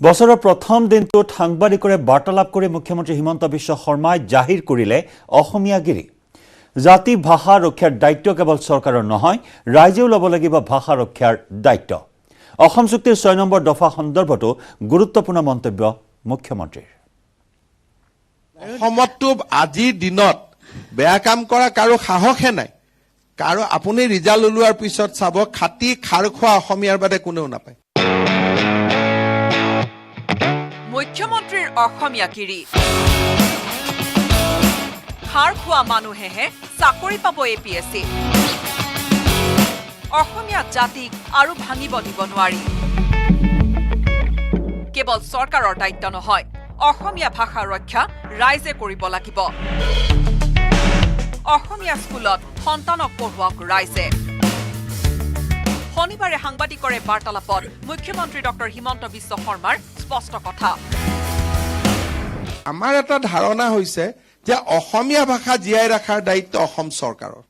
বছৰৰ প্ৰথম দিনটোত সাংবাদিকৰে বাৰ্তালাপ কৰি মুখ্যমন্ত্ৰী হিমন্ত বিশ্ব শৰ্মাই জাহিৰ কৰিলে অসমীয়াগিৰি। জাতি ভাষা ৰক্ষাৰ দায়িত্ব কেৱল চৰকাৰৰ নহয়, ৰাইজেও ল'ব লাগিব ভাষা ৰক্ষাৰ দায়িত্ব। অসম চুক্তিৰ ৬ নম্বৰ দফা সন্দৰ্ভতো গুৰুত্বপূৰ্ণ মন্তব্য মুখ্যমন্ত্ৰীৰ। অসমতো আজিৰ দিনত বেয়া কাম কৰা কাৰো সাহসে নাই। কাৰো আপুনি ৰিজাল্ট ওলোৱাৰ পিছত চাব খাটি খাৰ খোৱা অসমীয়াৰ বাদে কোনেও নাপায়। মুখ্যমন্ত্ৰীৰ অসমীয়াগিৰি। খাৰ খোৱা মানুহেহে চাকৰি পাব APSC। অসমীয়া জাতিক আৰু ভাঙিব দিব নোৱাৰি। কেৱল চৰকাৰৰ দায়িত্ব নহয়, অসমীয়া ভাষা ৰক্ষা ৰাইজে কৰিব লাগিব। অসমীয়া স্কুলত সন্তানক পঢ়ুৱাওক ৰাইজে। শনিবাৰে সাংবাদিকৰে বাৰ্তালাপত মুখ্যমন্ত্ৰী ডক্টৰ হিমন্ত বিশ্ব শৰ্মাৰ স্পষ্ট কথা। আমাৰ এটা ধাৰণা হৈছে যে অসমীয়া ভাষা জীয়াই ৰখাৰ দায়িত্ব অসম চৰকাৰৰ।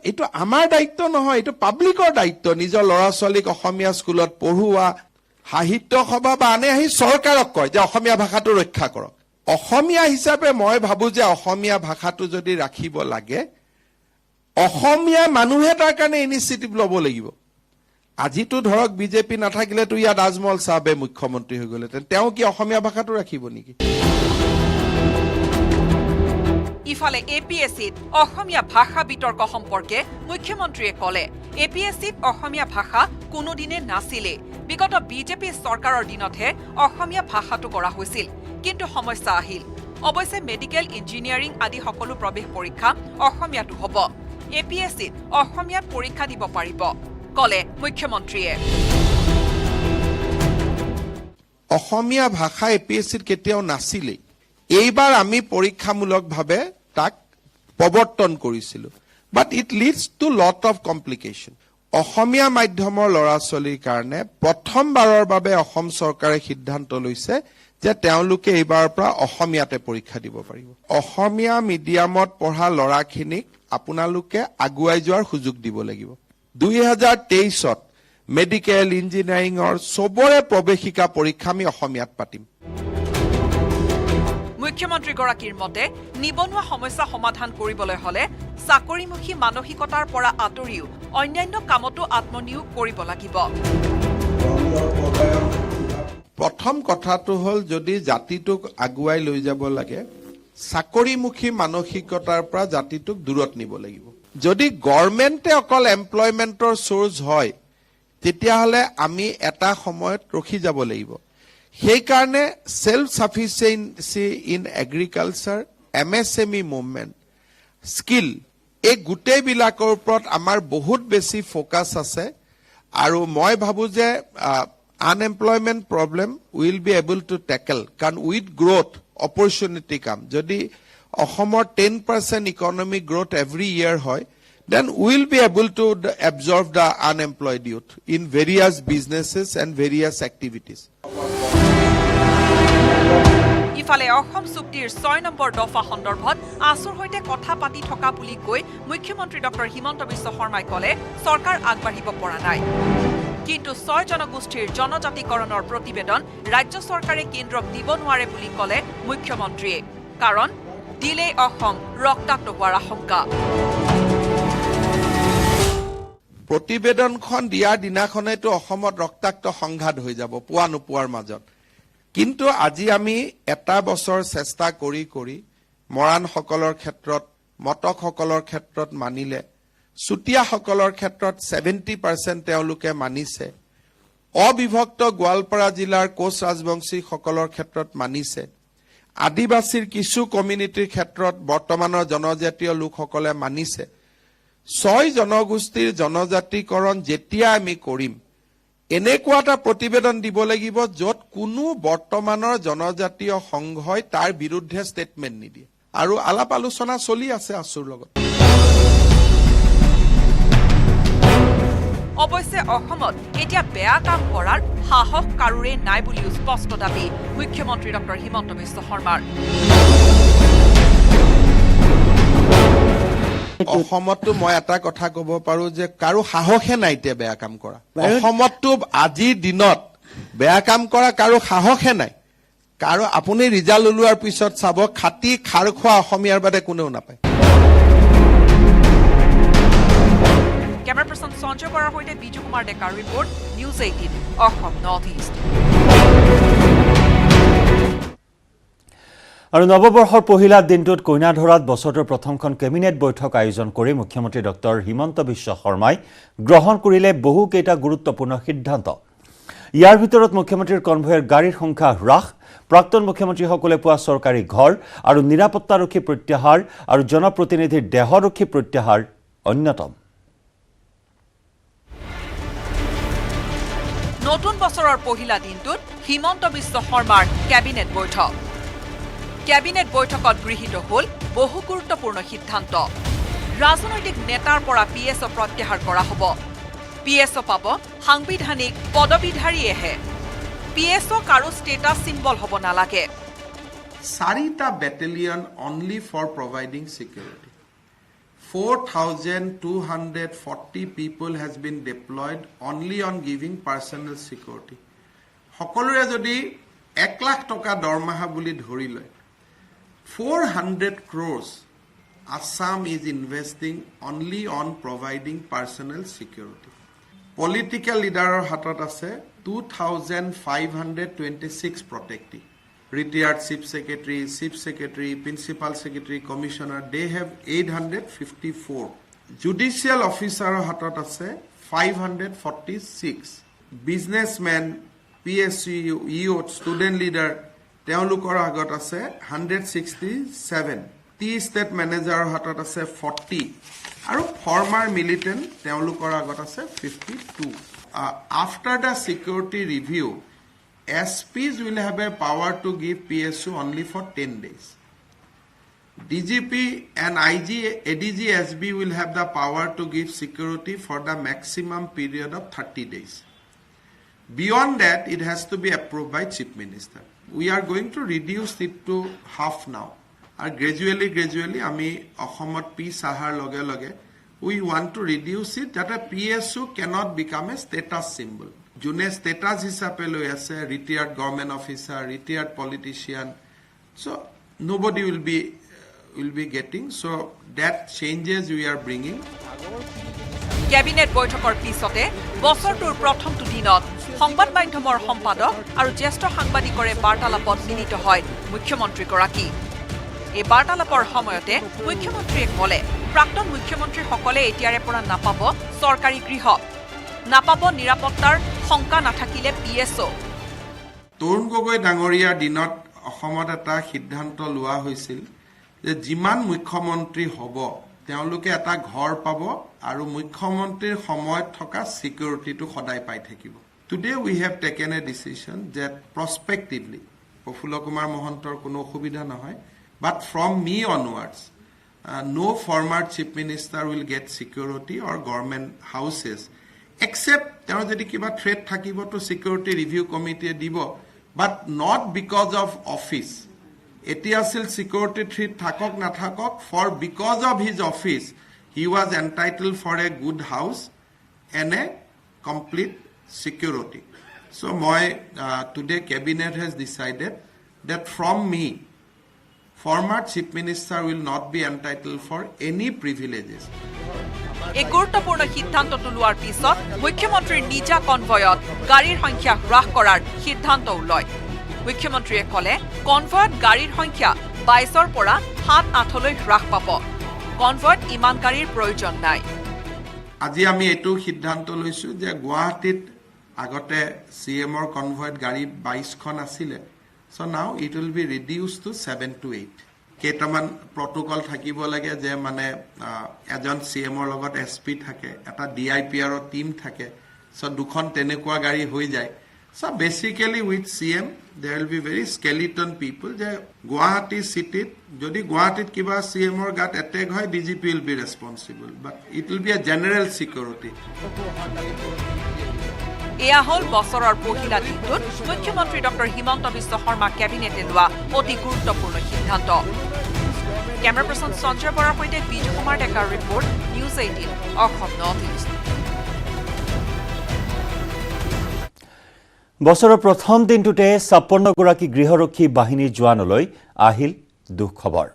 এইটো আমাৰ দায়িত্ব নহয়, এইটো পাব্লিকৰ দায়িত্ব। নিজৰ ল'ৰা ছোৱালীক অসমীয়া স্কুলত পঢ়ুৱা, সাহিত্য সভা বা আনে আহি চৰকাৰক কয় যে অসমীয়া ভাষাটো ৰক্ষা কৰক। অসমীয়া হিচাপে মই ভাবো যে অসমীয়া ভাষাটো যদি ৰাখিব লাগে, অসমীয়া মানুহে তাৰ কাৰণে ইনিচিয়েটিভ ল'ব লাগিব। আজিতো ধৰক বিজেপি নাথাকিলেতো ইয়াত আজমল চাহাবে মুখ্যমন্ত্ৰী হৈ গ'লেহেঁতেন, তেওঁ কি অসমীয়া ভাষাটো ৰাখিব নেকি? ইফালে APSCত অসমীয়া ভাষা বিতৰ্ক সম্পৰ্কে মুখ্যমন্ত্ৰীয়ে ক'লে, APSCত অসমীয়া ভাষা কোনোদিনে নাছিলে। বিগত বিজেপি চৰকাৰৰ দিনতহে অসমীয়া ভাষাটো কৰা হৈছিল, কিন্তু সমস্যা আহিল। অৱশ্যে মেডিকেল, ইঞ্জিনিয়াৰিং আদি সকলো প্ৰৱেশ পৰীক্ষা অসমীয়াতো হ'ব। APSCত অসমীয়াত পৰীক্ষা দিব পাৰিব, ক'লে মুখ্যমন্ত্ৰীয়ে। অসমীয়া ভাষা APSCত কেতিয়াও নাছিলেই। এইবাৰ আমি পৰীক্ষামূলকভাৱে তাক প্ৰৱৰ্তন কৰিছিলো, but it leads to lot of complication. Asomiya মাধ্যমৰ ল'ৰা ছোৱালীৰ কাৰণে প্ৰথমবাৰৰ বাবে অসম চৰকাৰে সিদ্ধান্ত লৈছে যে তেওঁলোকে এইবাৰৰ পৰা অসমীয়াতে পৰীক্ষা দিব পাৰিব। অসমীয়া মিডিয়ামত পঢ়া ল'ৰাখিনিক আপোনালোকে আগুৱাই যোৱাৰ সুযোগ দিব লাগিব। 2023ত মেডিকেল, ইঞ্জিনিয়াৰিঙৰ চবৰে প্ৰৱেশিকা পৰীক্ষা আমি অসমীয়াত পাতিম। মুখ্যমন্ত্ৰীগৰাকীৰ মতে নিবনুৱা সমস্যা সমাধান কৰিবলৈ হলে চাকৰিমুখী মানসিকতাৰ পৰা আঁতৰিও অন্যান্য কামতো আত্মনিয়োগ কৰিব লাগিব। প্ৰথম কথাটো হ'ল, যদি জাতিটোক আগুৱাই লৈ যাব লাগে, চাকৰিমুখী মানসিকতাৰ পৰা জাতিটোক দূৰত নিব লাগিব। যদি গভৰ্ণমেণ্টে অকল এমপ্লয়মেণ্টৰ চ'ৰ্চ হয়, তেতিয়াহ'লে আমি এটা সময়ত ৰখি যাব লাগিব। সেইকাৰণে self sufficiency in agriculture, MSME movement, skill, এই গোটেইবিলাকৰ ওপৰত আমাৰ বহুত বেছি ফ'কাছ আছে। আৰু মই ভাবো যে unemployment problem will be able to tackle, কাৰণ উইথ গ্ৰোথ অপৰচুনিটি কাম। যদি অসমৰ 10% ইকনমিক গ্ৰোথ এভৰি ইয়াৰ হয়, then we will be able to absorb the unemployed youth in various businesses and various activities. ইফালে অসম চুক্তিৰ ৬ নম্বৰ দফা সন্দৰ্ভত আছুৰ সৈতে কথা পাতি থকা বুলি কৈ মুখ্যমন্ত্ৰী ডক্টৰ হিমন্ত বিশ্ব শৰ্মাই ক'লে, চৰকাৰ আগবাঢ়িব পৰা নাই। কিন্তু ৬ জনগোষ্ঠীৰ জনজাতিকৰণৰ প্ৰতিবেদন ৰাজ্য চৰকাৰে কেন্দ্ৰক দিব নোৱাৰে বুলি ক'লে মুখ্যমন্ত্ৰীয়ে, কাৰণ দিলেই অসম ৰক্তাক্ত হোৱাৰ আশংকা। প্ৰতিবেদনখন দিয়াৰ দিনাখনেতো অসমত ৰক্তাক্ত সংঘাত হৈ যাব পোৱা নোপোৱাৰ মাজত। কিন্তু আজি আমি এটা বছৰ চেষ্টা কৰি কৰি মৰাণসকলৰ ক্ষেত্ৰত, মটকসকলৰ ক্ষেত্ৰত মানিলে, চুতীয়াসকলৰ ক্ষেত্ৰত 70% তেওঁলোকে মানিছে, অবিভক্ত গোৱালপাৰা জিলাৰ কোচ ৰাজবংশীসকলৰ ক্ষেত্ৰত মানিছে, আদিবাসীৰ কিছু কমিউনিটিৰ ক্ষেত্ৰত বৰ্তমানৰ জনজাতীয় লোকসকলে মানিছে। ৬ জনগোষ্ঠীৰ জনজাতিকৰণ যেতিয়া আমি কৰিম, এনেকুৱা এটা প্ৰতিবেদন দিব লাগিব য'ত কোনো বৰ্তমানৰ জনজাতীয় সংঘই তাৰ বিৰুদ্ধে ষ্টেটমেণ্ট নিদিয়ে। আৰু আলাপ আলোচনা চলি আছে আছুৰ লগত। অৱশ্যে অসমত এতিয়া বেয়া কাম কৰাৰ সাহস কাৰোৰে নাই বুলিও স্পষ্ট দাবী মুখ্যমন্ত্ৰী ডক্টৰ হিমন্ত বিশ্ব শৰ্মাৰ। অসমতো মই এটা কথা ক'ব পাৰো যে কাৰো সাহসে নাই এতিয়া বেয়া কাম কৰা। অসমতো আজিৰ দিনত বেয়া কাম কৰা কাৰো সাহসে নাই কাৰো আপুনি ৰিজাল্ট ওলোৱাৰ পিছত চাব খাটি খাৰ খোৱা অসমীয়াৰ বাদে কোনেও নাপায় কেমেৰা পাৰ্চন সঞ্জয় বৰাৰ সৈতে বিজু কুমাৰ ডেকাৰ report news 18 Assam north east আৰু নৱবৰ্ষৰ পহিলা দিনটোত কইনাধৰাত বছৰটোৰ প্ৰথমখন কেবিনেট বৈঠক আয়োজন কৰি মুখ্যমন্ত্ৰী ডক্টৰ হিমন্ত বিশ্ব শৰ্মাই গ্ৰহণ কৰিলে বহুকেইটা গুৰুত্বপূৰ্ণ সিদ্ধান্ত ইয়াৰ ভিতৰত মুখ্যমন্ত্ৰীৰ কনভয়ৰ গাড়ীৰ সংখ্যা হ্ৰাস প্ৰাক্তন মুখ্যমন্ত্ৰীসকলে পোৱা চৰকাৰী ঘৰ আৰু নিৰাপত্তাৰক্ষী প্ৰত্যাহাৰ আৰু জনপ্ৰতিনিধিৰ দেহৰক্ষী প্ৰত্যাহাৰ অন্যতম নতুন বছৰৰ পহিলা দিনটোত হিমন্ত বিশ্ব শৰ্মাৰ কেবিনেট বৈঠক কেবিনেট বৈঠকত গৃহীত হ'ল বহু গুৰুত্বপূৰ্ণ সিদ্ধান্ত ৰাজনৈতিক নেতাৰ পৰা পিএছঅ প্ৰত্যাহাৰ কৰা হ'ব পিএছঅ পাব সাংবিধানিক পদবীধাৰীয়েহে পিএছঅ কাৰো ষ্টেটাছ চিম্বল হ'ব নালাগে 4টা battalion only for providing security 4,240 people has been deployed only on giving personal security সকলোৰে যদি 1 লাখ টকা দৰমহা বুলি ধৰি লয় 400 crores Assam is investing only on providing personal security political leaderer hatat ase 2,526 protectee retired chief secretary principal secretary commissioner they have 854 judicial officer hatat ase 546 businessmen PSU EO student leader তেওঁলোকৰ আগত আছে 167 T state মেনেজাৰৰ হাতত আছে 40 আৰু former militant তেওঁলোকৰ আগত আছে 52 after the security review SPs will have a power to give PSU only for 10 days DGP and IG ADG SB will have the power to give security for the maximum period of 30 days beyond that it has to be approved by chief minister we are going to reduce it to half now and gradually ami ahomot peace ahar loge loge we want to reduce it that a PSU cannot become a status symbol june status hisabe loi ase retired government officer retired politician so nobody will be getting so that changes we are bringing cabinet বৈঠকৰ পিছতে বছৰটোৰ প্ৰথমটো দিনত সংবাদ মাধ্যমৰ সম্পাদক আৰু জ্যেষ্ঠ সাংবাদিকৰে বাৰ্তালাপত মিলিত হয় মুখ্যমন্ত্ৰীগৰাকী এই বাৰ্তালাপৰ সময়তে মুখ্যমন্ত্ৰীয়ে ক'লে প্ৰাক্তন মুখ্যমন্ত্ৰীসকলে এতিয়াৰে পৰা নাপাব চৰকাৰী গৃহ নাপাব নিৰাপত্তাৰ শংকা নাথাকিলে পিএছঅ তৰুণ গগৈ ডাঙৰীয়াৰ দিনত অসমত এটা সিদ্ধান্ত লোৱা হৈছিল যে যিমান মুখ্যমন্ত্ৰী হ'ব তেওঁলোকে এটা ঘৰ পাব আৰু মুখ্যমন্ত্ৰীৰ সময়ত থকা সিকিউৰিটিটো সদায় পাই থাকিব Today we have taken a decision that prospectively Profulla Kumar Mohantor কোনো অসুবিধা নহয় but from me onwards no former chief minister will get security or government houses except তেওঁ যদি কিবা threat থাকিব to security review committee দিব but not because of office etiasil security threat thakok na thakok for because of his office he was entitled for a good house and a complete security so my today cabinet has decided that from me former chief minister will not be entitled for any privileges এই গুৰুত্বপূৰ্ণ সিদ্ধান্তটো লোৱাৰ পিছত মুখ্যমন্ত্ৰীৰ নিজা কনভয়ত গাড়ীৰ সংখ্যা হ্ৰাস কৰাৰ সিদ্ধান্তও লয় মুখ্যমন্ত্ৰীয়ে ক'লে কনভয়ত গাড়ীৰ সংখ্যা 22ৰ পৰা 7-8লৈ হ্ৰাস পাব কনভয়ত ইমান গাড়ীৰ প্ৰয়োজন নাই আজি আমি এটো সিদ্ধান্ত লৈছো যে গুৱাহাটীত আগতে সিএমৰ কনভয়ত গাড়ী 22খন আছিল so now it will be reduced to 7 to 8 কেইটামান প্ৰটোকল থাকিব লাগে যে মানে এজন সিএমৰ লগত এসপি থাকে এটা ডিআইপিআৰ টিম থাকে so দুখন তেনেকুৱা গাড়ী হৈ যায় so basically with CM there will be very skeleton people যে গুৱাহাটী সিটিত যদি গুৱাহাটীত কিবা সিএমৰ গাত এটেক হয় DGP will be responsible but it will be a general security এয়া হল বছৰৰ পহিলা দিনটোত মুখ্যমন্ত্ৰী ডক্টৰ হিমন্ত বিশ্ব শৰ্মা কেবিনেটে লোৱা অতি গুৰুত্বপূৰ্ণ সিদ্ধান্ত কেমেৰা পাৰ্চন সঞ্জয় বৰাৰ সৈতে বিজু কুমাৰ ডেকাৰ report news 18 Assam north east বছৰৰ প্ৰথম দিনটোতে ৫৬গৰাকী গৃহৰক্ষী বাহিনীৰ জোৱানলৈ আহিল দুখ খবৰ।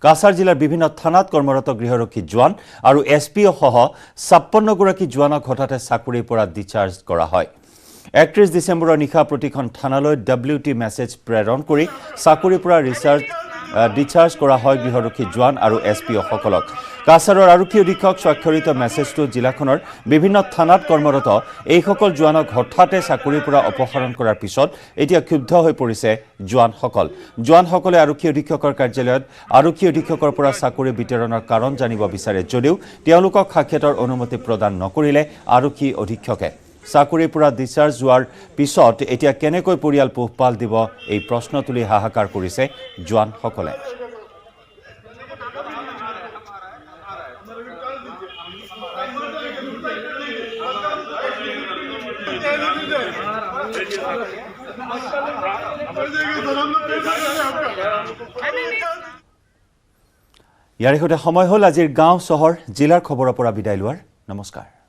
কাছাৰ জিলাৰ বিভিন্ন থানাত কৰ্মৰত গৃহৰক্ষী জোৱান আৰু এছপিঅ সহ ৫৬গৰাকী জোৱানক হঠাতে চাকৰিৰ পৰা ডিচাৰ্জ কৰা হয়। ৩১ ডিচেম্বৰৰ নিশা প্ৰতিখন থানালৈ WT মেছেজ প্ৰেৰণ কৰি চাকৰিৰ পৰা ডিচাৰ্জ কৰা হয় গৃহৰক্ষী জোৱান আৰু এছপিঅ সকলক। কাছাৰৰ আৰক্ষী অধীক্ষক স্বাক্ষৰিত মেছেজটো জিলাখনৰ বিভিন্ন থানাত কৰ্মৰত এইসকল জোৱানক হঠাতে চাকৰিৰ পৰা অপসাৰণ কৰাৰ পিছত এতিয়া ক্ষুব্ধ হৈ পৰিছে জোৱানসকল। জোৱানসকলে আৰক্ষী অধীক্ষকৰ কাৰ্যালয়ত আৰক্ষী অধীক্ষকৰ পৰা চাকৰি বিতৰণৰ কাৰণ জানিব বিচাৰে যদিও তেওঁলোকক সাক্ষাতৰ অনুমতি প্ৰদান নকৰিলে আৰক্ষী অধীক্ষকে। চাকৰিৰ পৰা ডিচাৰ্জ হোৱাৰ পিছত এতিয়া কেনেকৈ পৰিয়াল পোহপাল দিব এই প্ৰশ্ন তুলি হাহাকাৰ কৰিছে জোৱানসকলে। ইয়াৰ সৈতে সময় হ'ল আজিৰ গাঁও চহৰ জিলাৰ খবৰৰ পৰা বিদায় লোৱাৰ। নমস্কাৰ।